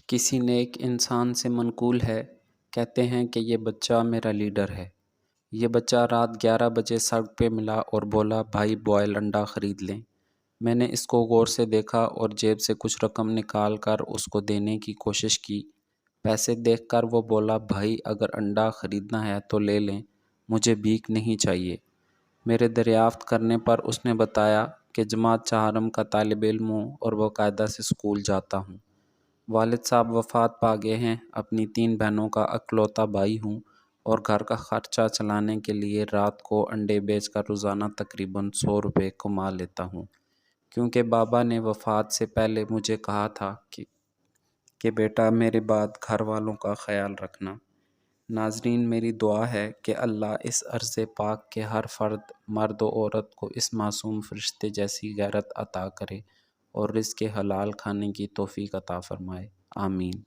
کسی نیک انسان سے منقول ہے، کہتے ہیں کہ یہ بچہ میرا لیڈر ہے۔ یہ بچہ رات 11 بجے سڑک پہ ملا اور بولا بھائی بوائل انڈا خرید لیں۔ میں نے اس کو غور سے دیکھا اور جیب سے کچھ رقم نکال کر اس کو دینے کی کوشش کی۔ پیسے دیکھ کر وہ بولا بھائی اگر انڈا خریدنا ہے تو لے لیں، مجھے بھیک نہیں چاہیے۔ میرے دریافت کرنے پر اس نے بتایا کہ جماعت چہارم کا طالب علم ہوں اور باقاعدہ سے اسکول جاتا ہوں۔ والد صاحب وفات پا گئے ہیں، اپنی 3 بہنوں کا اکلوتا بھائی ہوں اور گھر کا خرچہ چلانے کے لیے رات کو انڈے بیچ کر روزانہ تقریباً 100 روپے کما لیتا ہوں، کیونکہ بابا نے وفات سے پہلے مجھے کہا تھا کہ بیٹا میرے بعد گھر والوں کا خیال رکھنا۔ ناظرین، میری دعا ہے کہ اللہ اس عرض پاک کے ہر فرد، مرد و عورت کو اس معصوم فرشتے جیسی غیرت عطا کرے اور رزق حلال کھانے کی توفیق عطا فرمائے، آمین۔